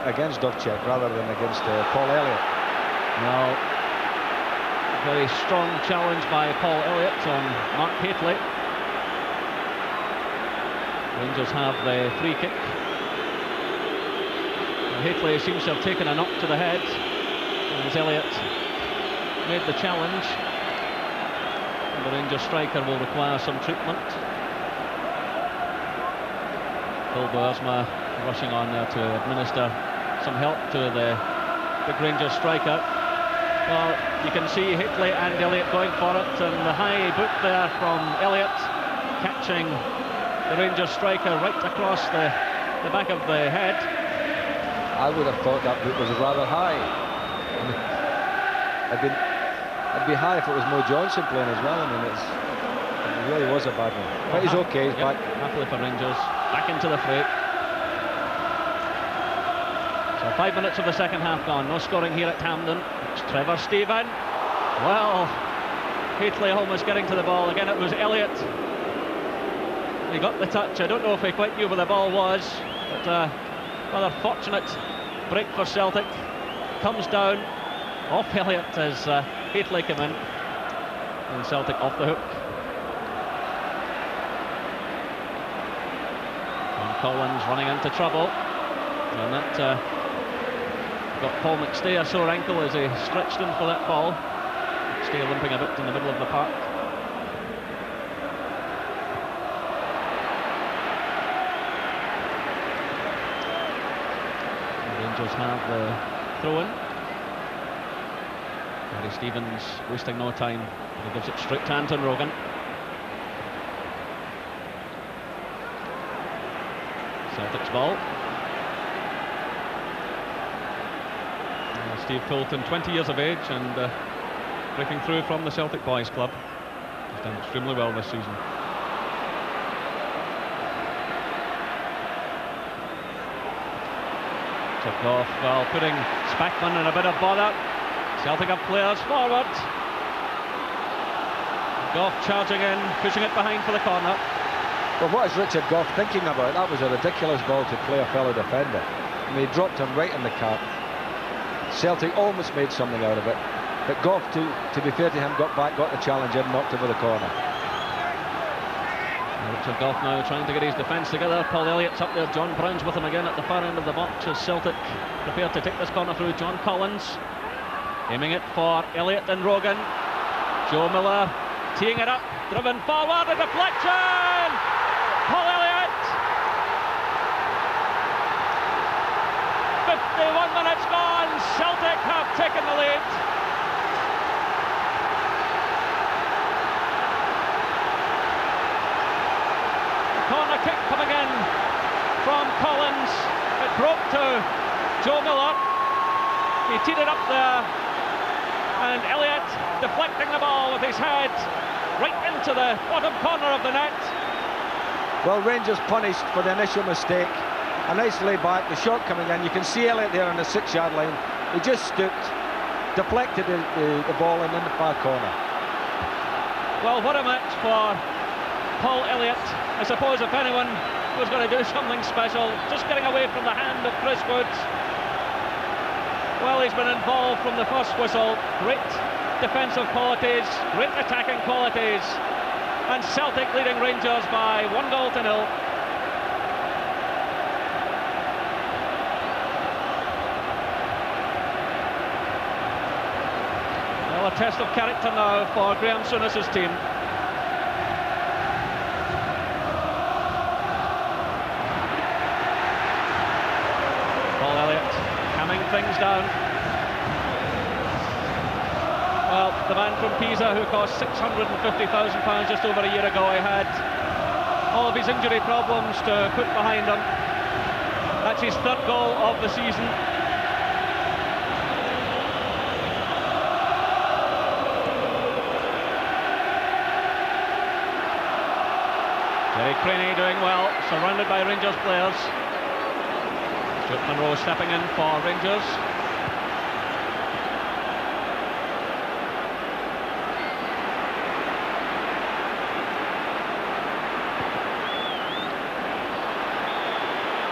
against Dovcek rather than against Paul Elliott. Well, very strong challenge by Paul Elliott on Mark Hateley. Rangers have the free kick. Hateley seems to have taken a knock to the head as Elliott made the challenge. And the Rangers striker will require some treatment. Phil Boersma rushing on there to administer some help to the big Rangers striker. Well, you can see Hateley and Elliott going for it, and the high boot there from Elliott catching the Rangers striker right across the back of the head. I would have thought that boot was rather high. It'd be high if it was Mo Johnson playing as well. I mean, it really was a bad one. But he's okay, he's back. Happily for Rangers, back into the fray. So 5 minutes of the second half gone, no scoring here at Hampden. It's Trevor Stephen. Well, Hateley almost getting to the ball. Again, it was Elliott. He got the touch. I don't know if he quite knew where the ball was, but rather fortunate break for Celtic. Comes down off Elliott as Hateley came in, and Celtic off the hook. And Collins running into trouble, and that got Paul McStay a sore ankle as he stretched in for that ball. McStay limping a bit in the middle of the park. Rangers have the throw-in. Gary Stevens wasting no time. He gives it straight to Anton Rogan. Celtic's ball. Steve Fulton, 20 years of age and breaking through from the Celtic Boys Club. He's done extremely well this season. Took off, well, putting Spackman in a bit of bother. Celtic have players forward. Goff charging in, pushing it behind for the corner. Well, what is Richard Goff thinking about? That was a ridiculous ball to play a fellow defender. I mean, he dropped him right in the cap. Celtic almost made something out of it, but Goff, to be fair to him, got back, got the challenge in, knocked over the corner. Richard Goff now trying to get his defence together. Paul Elliott's up there, John Brown's with him again at the far end of the box as Celtic prepared to take this corner through. John Collins aiming it for Elliott and Rogan. Joe Miller teeing it up, driven forward, a deflection! Paul Elliott! 51 minutes gone, Celtic have taken the lead. Corner kick coming in from Collins. It broke to Joe Miller. He teed it up there, and Elliott deflecting the ball with his head right into the bottom corner of the net. Well, Rangers punished for the initial mistake. A nice lay back, the shot coming in. You can see Elliott there on the 6-yard line. He just stooped, deflected the ball and in the far corner. Well, what a match for Paul Elliott. I suppose if anyone was going to do something special, just getting away from the hand of Chris Woods. Well, he's been involved from the first whistle. Great defensive qualities, great attacking qualities, and Celtic leading Rangers by 1-0. Well, a test of character now for Graham Souness's team. Paul Elliott hamming things down. Well, the man from Pisa who cost £650,000 just over a year ago, he had all of his injury problems to put behind him. That's his third goal of the season. Jerry Craney doing well, surrounded by Rangers players. Stuart Monroe stepping in for Rangers.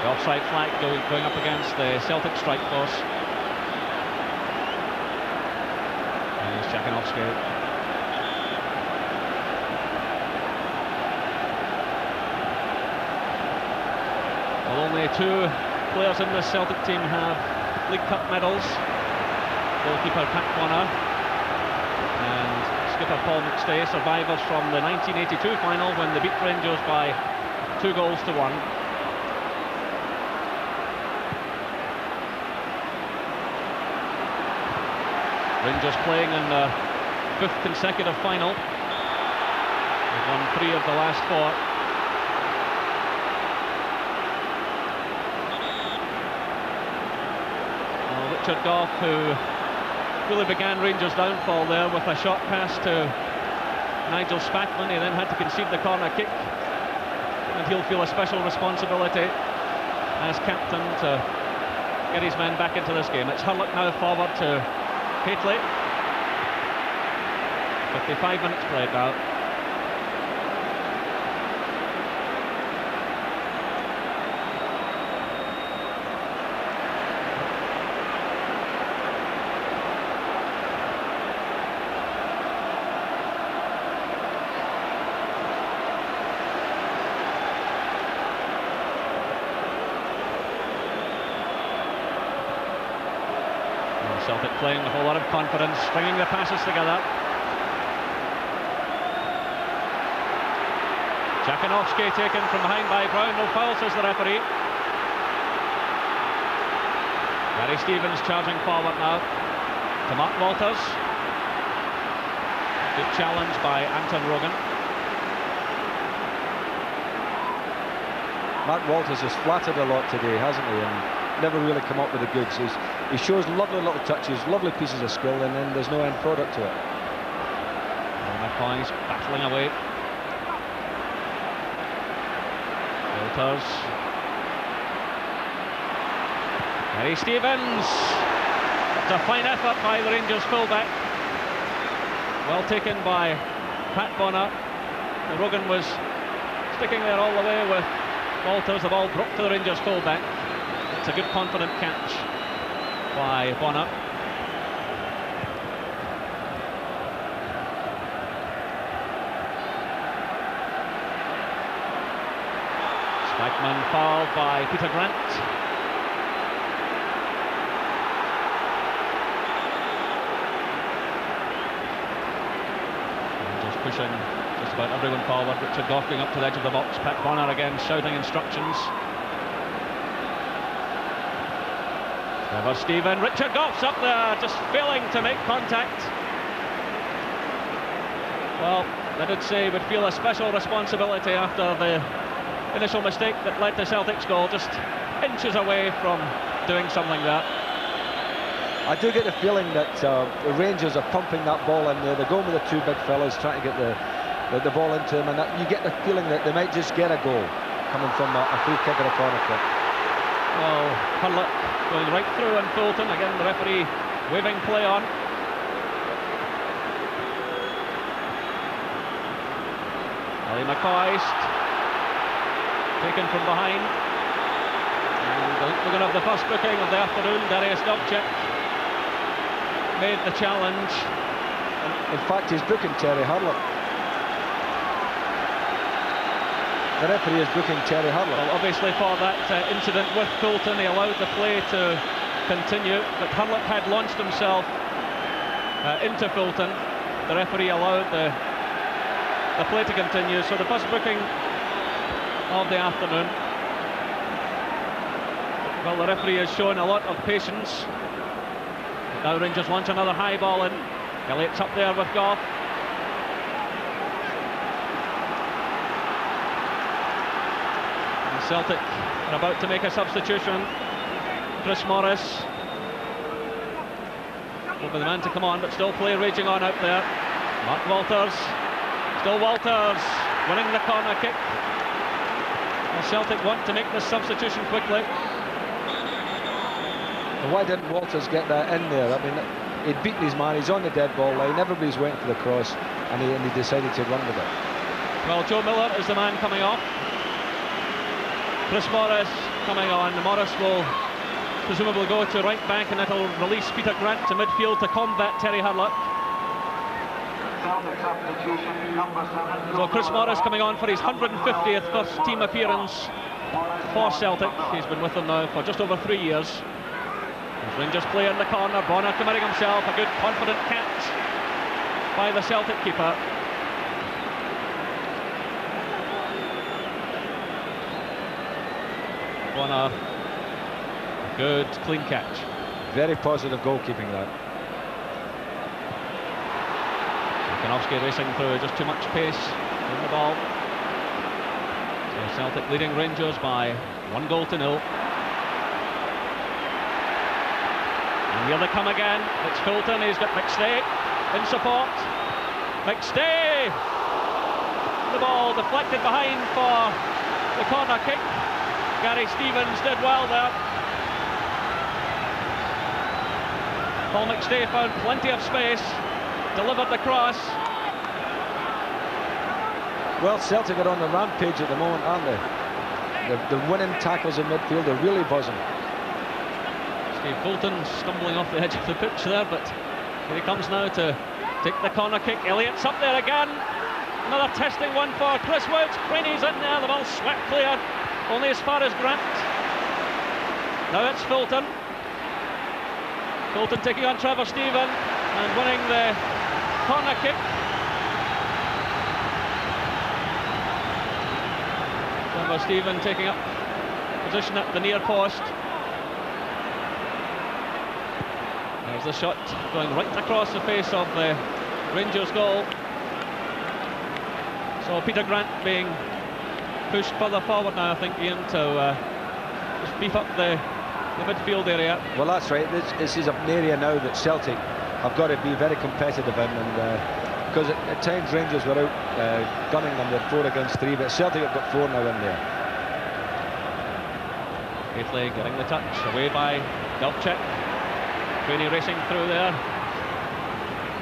Goff offside flag going up against the Celtic strike force. And he's Jakanovski. Well, only 2 players in the Celtic team have League Cup medals. Goalkeeper Pat Bonner and skipper Paul McStay, survivors from the 1982 final when they beat Rangers by 2 goals to 1. Rangers playing in the 5th consecutive final. They've won 3 of the last 4. Richard Gough, who really began Rangers' downfall there with a short pass to Nigel Spackman. He then had to concede the corner kick, and he'll feel a special responsibility as captain to get his men back into this game. It's Hurlock now forward to Hateley. 55 minutes played now. Celtic playing with a lot of confidence, stringing the passes together. Jakanovski taken from behind by Brown, no foul, says the referee. Gary Stevens charging forward now to Mark Walters. Good challenge by Anton Rogan. Mark Walters has flattered a lot today, hasn't he? And never really come up with the goods. He shows lovely little touches, lovely pieces of skill, and then there's no end product to it. McCoy's battling away. Walters. Gary Stevens. It's a fine effort by the Rangers fullback. Well taken by Pat Bonner. Rogan was sticking there all the way with Walters. The ball dropped to the Rangers fullback. It's a good confident catch by Bonner. Spackman fouled by Peter Grant. And just pushing just about everyone forward. Richard Gough going up to the edge of the box. Pat Bonner again shouting instructions. Trevor Stephen, Richard Gough's up there, just failing to make contact. Well, they did say he would feel a special responsibility after the initial mistake that led to Celtic's goal, just inches away from doing something there. I do get the feeling that the Rangers are pumping that ball in there. They're going with the 2 big fellas, trying to get the ball into them, and you get the feeling that they might just get a goal coming from a free kick or a corner kick. Well, Hurlock going right through on Fulton. Again, the referee waving play on. Ali McCoist taken from behind. And we're going to have the first booking of the afternoon. Darius Dovchik made the challenge. In fact, he's booking Terry Hurlock. The referee is booking Terry Hurlock. Well, obviously for that incident with Fulton, he allowed the play to continue, but Hurlock had launched himself into Fulton. The referee allowed the play to continue, so the first booking of the afternoon. Well, the referee has shown a lot of patience. Now Rangers launch another high ball in. Elliott's up there with Gough. Celtic are about to make a substitution. Chris Morris will be the man to come on, but still play raging on out there. Mark Walters, still Walters, winning the corner kick. Well, Celtic want to make this substitution quickly. And why didn't Walters get that in there? I mean, he'd beaten his man, he's on the dead ball line, everybody's waiting for the cross, and he decided to run with it. Well, Joe Miller is the man coming off. Chris Morris coming on. Morris will presumably go to right back, and it'll release Peter Grant to midfield to combat Terry Hurlock. So Chris Morris coming on for his 150th first team appearance for Celtic. He's been with them now for just over 3 years. As Rangers play in the corner, Bonner committing himself, a good confident catch by the Celtic keeper. Bonner, good clean catch. Very positive goalkeeping that. Kanovsky racing through, just too much pace in the ball. So Celtic leading Rangers by 1-0. And here they come again. It's Fulton, he's got McStay in support. McStay! The ball deflected behind for the corner kick. Gary Stevens did well there. Paul McStay found plenty of space, delivered the cross. Well, Celtic are on the rampage at the moment, aren't they? They're winning tackles in midfield, they're really buzzing. Steve Fulton stumbling off the edge of the pitch there, but here he comes now to take the corner kick. Elliott's up there again. Another testing one for Chris Woods. Craney's in there, the ball swept clear, only as far as Grant. Now it's Fulton. Fulton taking on Trevor Steven and winning the corner kick. Trevor Steven taking up position at the near post. There's the shot going right across the face of the Rangers goal. So Peter Grant being pushed further forward now, I think, Ian, to just beef up the midfield area. Well, that's right. This is an area now that Celtic have got to be very competitive in, and because at times Rangers were out gunning them with 4 against 3, but Celtic have got 4 now in there. Gately getting the touch, away by Delpchik. Craney racing through there.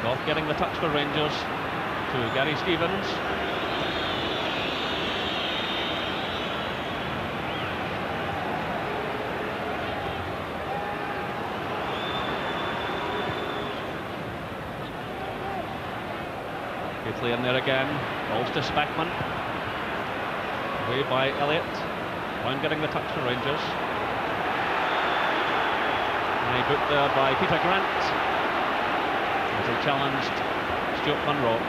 Goff getting the touch for Rangers to Gary Stevens. Gately in there again. Balls to Spackman. Away by Elliott. Brown getting the touch for Rangers. High boot there by Peter Grant as he challenged Stuart Munro.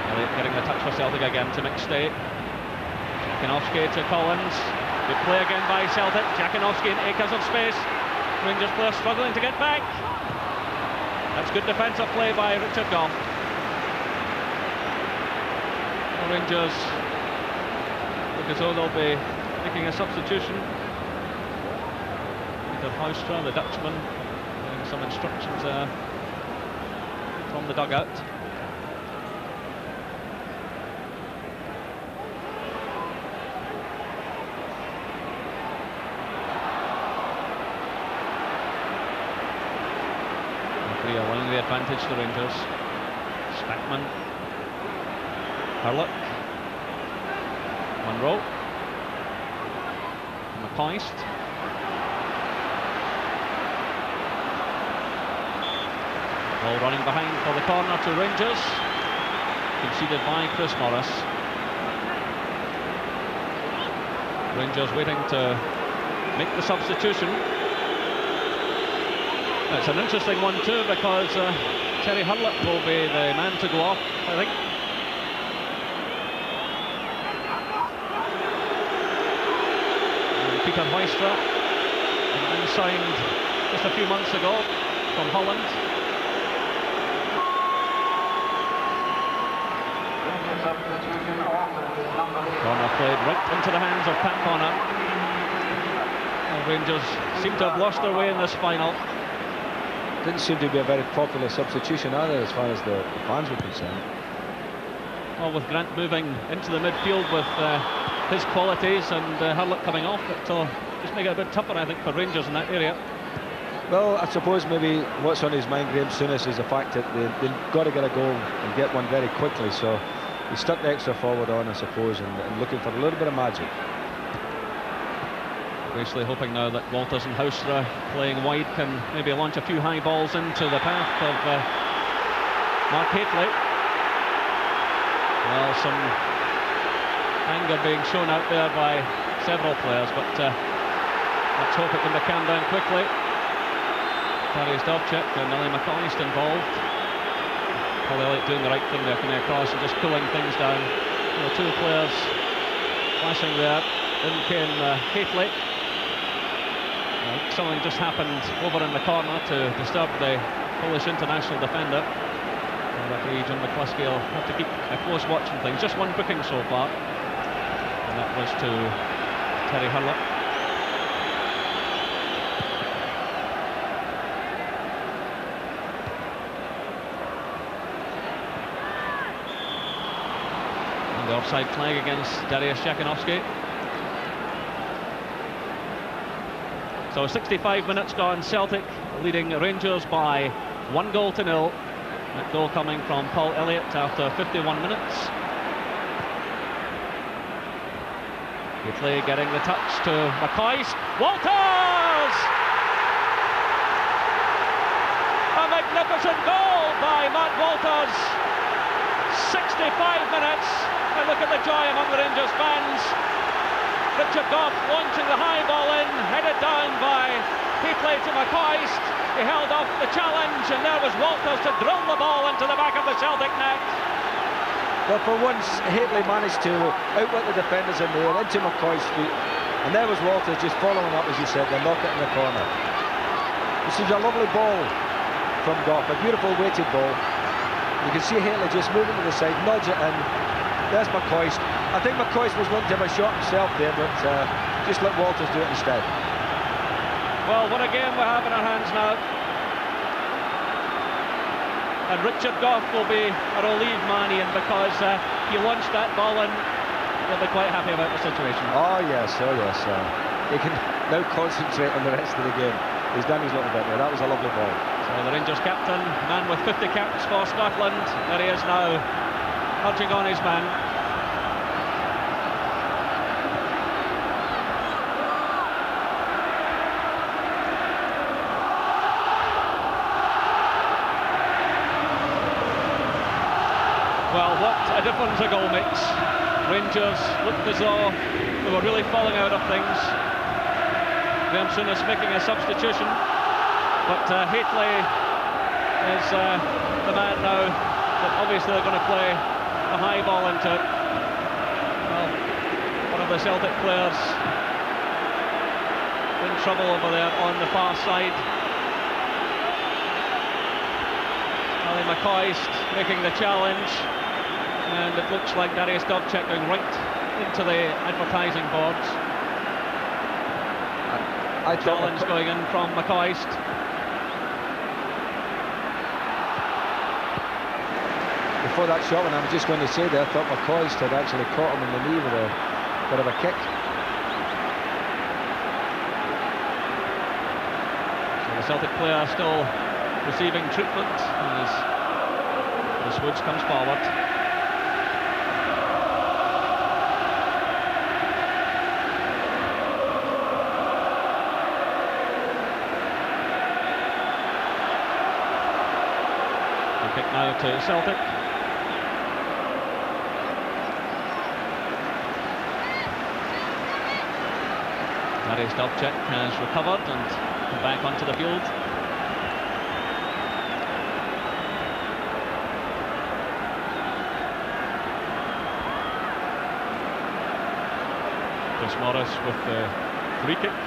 Elliott getting the touch for Celtic again to McStay. Jakinovsky to Collins. Good play again by Celtic. Jakinovsky in acres of space. Rangers player struggling to get back. That's good defensive play by Richard Goff. Rangers look as though they'll be making a substitution. Peter Houstra, the Dutchman, getting some instructions there from the dugout. Referee allowing the advantage to Rangers. Spackman. Hurlock, Munro, McCoist, ball running behind for the corner to Rangers, conceded by Chris Morris. Rangers waiting to make the substitution. It's an interesting one too, because Terry Hurlock will be the man to go off, I think. Peter Hoistra, signed just a few months ago from Holland. Corner played right into the hands of Pat Bonner. Rangers seem to have lost their way in this final. Didn't seem to be a very popular substitution either, as far as the fans were concerned. Well, with Grant moving into the midfield with his qualities and Hurlock coming off, it'll just make it a bit tougher, I think, for Rangers in that area. Well, I suppose maybe what's on his mind, Graham Souness, is the fact that they've got to get a goal and get one very quickly. So he stuck the extra forward on, I suppose, and looking for a little bit of magic. Basically hoping now that Walters and Houstra playing wide can maybe launch a few high balls into the path of Mark Hateley. Well, some anger being shown out there by several players, but let's hope it can be calmed down quickly. Darius Dovcik and Millie McCoist involved. Paul Elliott doing the right thing there, coming across and just cooling things down. Two players flashing there. In came Hateley. Something just happened over in the corner to disturb the Polish international defender. Referee John McCluskey will have to keep a close watch on things. Just one booking so far, and that was to Terry Hurley. And the offside flag against Dariusz Jakinovski. So 65 minutes gone, Celtic leading Rangers by 1-0. That goal coming from Paul Elliott after 51 minutes. Hateley getting the touch to McCoist. Walters! A magnificent goal by Matt Walters. 65 minutes, and look at the joy among the Rangers fans. Richard Gough launching the high ball in, headed down by Hateley to McCoist. He held off the challenge, and there was Walters to drill the ball into the back of the Celtic net. Well, for once, Hateley managed to outwit the defenders in there, into McCoist's feet, and there was Walters just following up, as you said, the knock it in the corner. This is a lovely ball from Gough, a beautiful weighted ball. You can see Hateley just moving to the side, nudge it in. There's McCoist. I think McCoist was looking to have a shot himself there, but just let Walters do it instead. Well, what a game we have in our hands now. And Richard Gough will be a relieved man, Ian, because he launched that ball and he'll be quite happy about the situation. Oh yes. He can now concentrate on the rest of the game. He's done his little bit there. That was a lovely ball. So the Rangers captain, man with 50 caps for Scotland, there he is now, urging on his man. Well, what a difference a goal makes. Rangers looked as though they were really falling out of things. Graham Souness making a substitution, but Hateley is the man now that obviously they're going to play a high ball into it. Well, one of the Celtic players in trouble over there on the far side. Ali McCoist making the challenge, and it looks like Darius Dovcik going right into the advertising boards. Challenge going in from McCoist. Before that shot, when I was just going to say that, I thought McCoist had actually caught him in the knee with a bit of a kick. So the Celtic player still receiving treatment as Woods comes forward. Kick now to Celtic. Darius Dovcik has recovered and come back onto the field. Chris Morris with the free kick.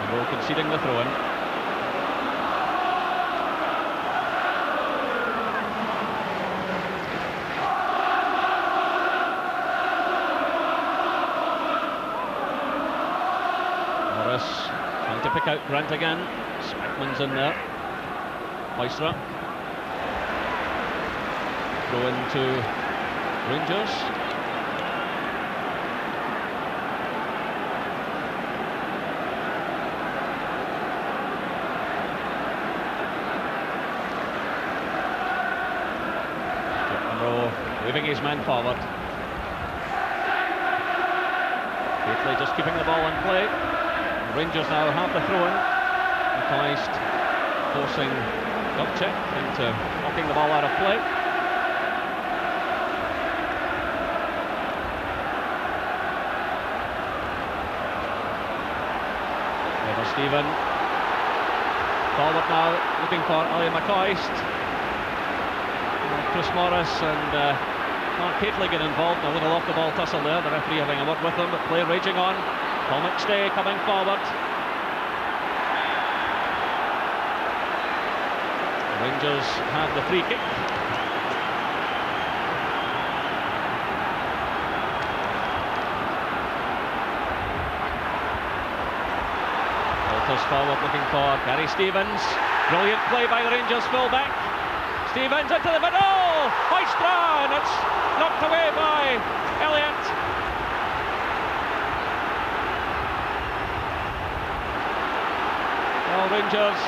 And Rowe conceding the throw-in. Trying to pick out Grant again. Speckman's in there. Hoystra. Throw into Rangers. moving his men forward. Gately just keeping the ball in play. Rangers now have the throw-in. McCoist forcing Dubček into knocking the ball out of play. Trevor Stephen forward now, looking for Ali McCoist. Chris Morris and Mark Gately get involved. A little off the ball tussle there, the referee having a word with them, but play raging on. Paul McStay coming forward. Rangers have the free kick. Walters forward looking for Gary Stevens. Brilliant play by the Rangers fullback. Stevens into the middle. Hoistra, and it's knocked away by Elliott. Well, Rangers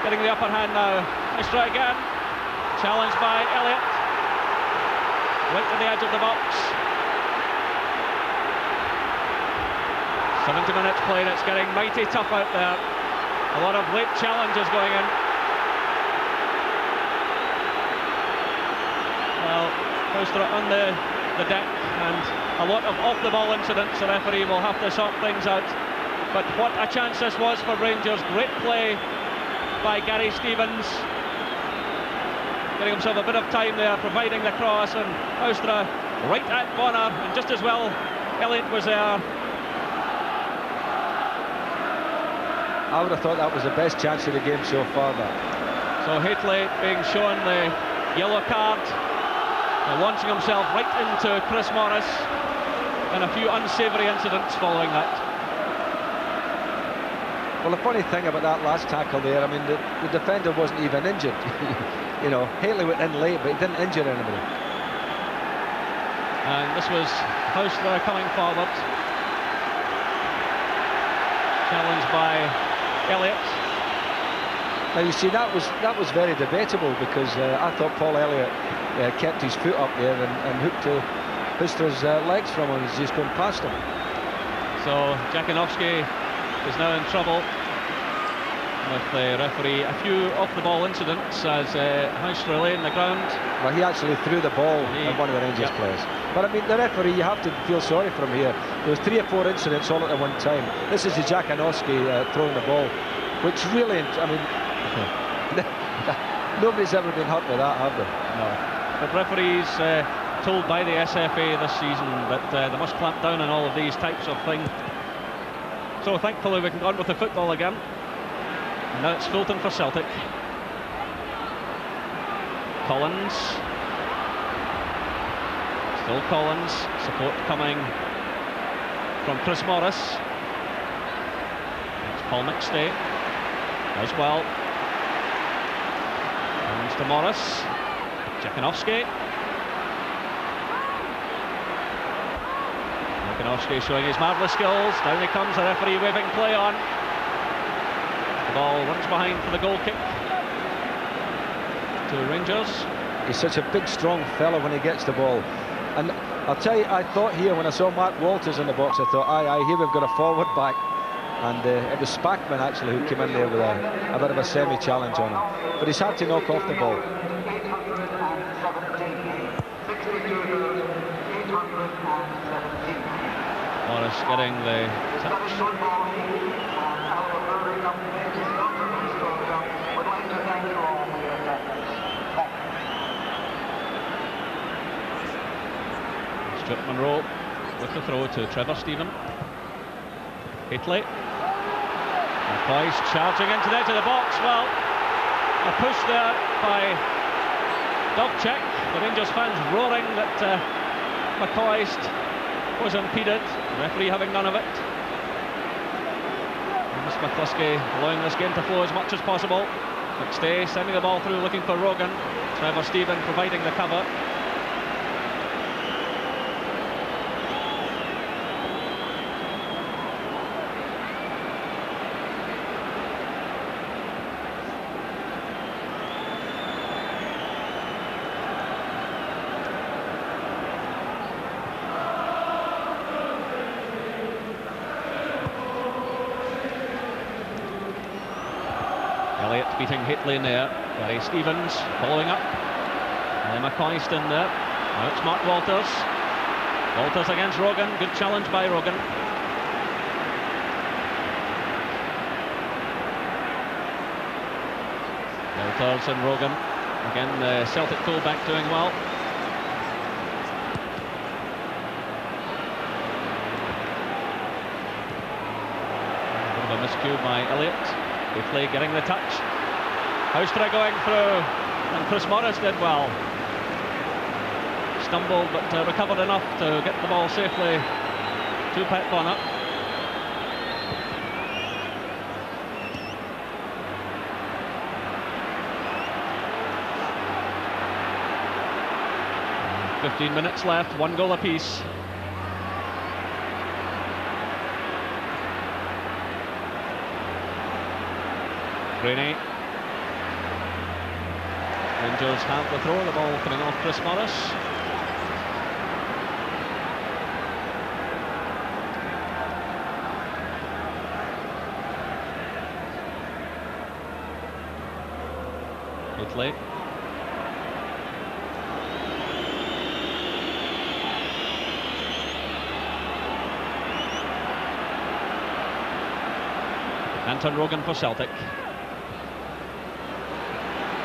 getting the upper hand now. Hoistra again. Challenged by Elliott. Right to the edge of the box. 70 minutes played. It's getting mighty tough out there. A lot of late challenges going in. Well, Hoistra on the deck, and a lot of off-the-ball incidents. The referee will have to sort things out. But what a chance this was for Rangers. Great play by Gary Stevens. Getting himself a bit of time there, providing the cross, and Hoistra right at Bonner, and just as well Elliott was there. I would have thought that was the best chance of the game so far. So Gately being shown the yellow card, launching himself right into Chris Morris, and a few unsavoury incidents following that. Well, the funny thing about that last tackle there, I mean, the defender wasn't even injured. You know, Gately went in late, but he didn't injure anybody. And this was Hoistra coming forward, challenged by Elliott. Now you see, that was very debatable, because I thought Paul Elliott kept his foot up there and hooked Hoistra's legs from him as he's going past him. So Jakinovski is now in trouble with the referee. A few off-the-ball incidents as Hoistra lay in the ground. Well, he actually threw the ball at one of the Rangers players. But I mean, the referee, you have to feel sorry for him here. There was 3 or 4 incidents all at one time. This is the Jakinovski throwing the ball, which really, I mean, nobody's ever been hurt with that, have they? No. But referees told by the SFA this season that they must clamp down on all of these types of things. So thankfully we can go on with the football again. And now it's Fulton for Celtic. Collins. Still Collins. Support coming from Chris Morris. It's Paul McStay as well. Comes to Morris. Jakinovski. Jakinovski showing his marvellous skills. Down he comes, the referee waving play on. The ball runs behind for the goal kick to Rangers. He's such a big, strong fellow when he gets the ball. And I'll tell you, I thought here when I saw Mark Walters in the box, I thought, aye, here we've got a forward back. And it was Spackman actually who came in there with a bit of a semi-challenge on him. But he's had to knock off the ball. Morris getting the touch. Stuart Monroe with the throw to Trevor Stephen. Gately. McCoist charging into the edge of the box. Well, a push there by Dubček. The Rangers fans roaring that McCoist was impeded. The referee having none of it. Amos McCluskey allowing this game to flow as much as possible. McStay sending the ball through, looking for Rogan. Trevor Stephen providing the cover. Hitley there. Gary Stevens following up. McCoist in there. Now it's Mark Walters. Walters against Rogan. Good challenge by Rogan. Walters and Rogan. Again, the Celtic fullback doing well. A bit of a miscue by Elliott. Hitley getting the touch. Houstra going through, and Chris Morris did well. Stumbled but recovered enough to get the ball safely to Pat Bonner. And 15 minutes left, 1 goal apiece. Rainey. Rangers have the throw, the ball coming off Chris Morris. Hitley. Anton Rogan for Celtic.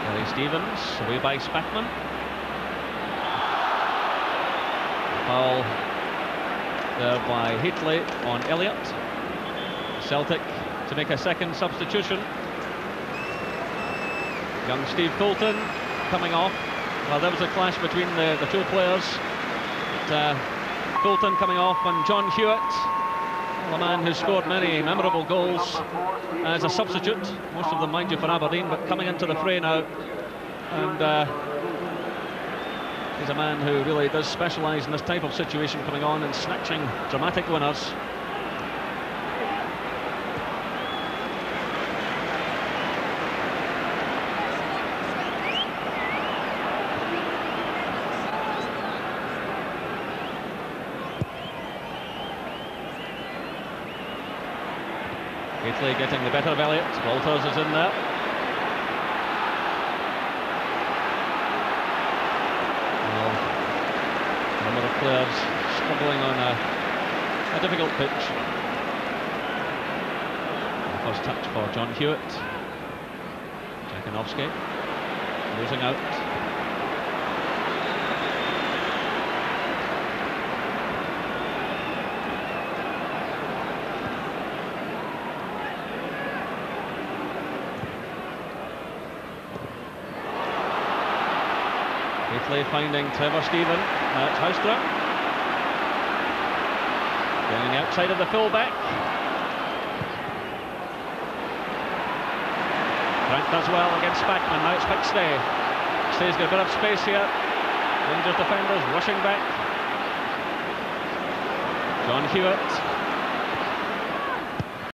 Gary Stevens, away by Spackman. Foul there by Hitley on Elliott. Celtic to make a second substitution. Young Steve Fulton coming off. Well, there was a clash between the two players. But, Fulton coming off and John Hewitt, well, a man who scored many memorable goals as a substitute, most of them, mind you, for Aberdeen, but coming into the fray now. And he's a man who really does specialise in this type of situation, coming on and snatching dramatic winners. Hitley getting the better of Elliott. Walters is in there. Well, a number of players struggling on a difficult pitch. First touch for John Hewitt. Jakunovski losing out. Hitley finding Trevor Stephen. Now it's Houstra. Going on the outside of the full-back. Grant does well against Spackman. Now it's McStay. McStay's got a bit of space here. Rangers defenders rushing back. John Hewitt.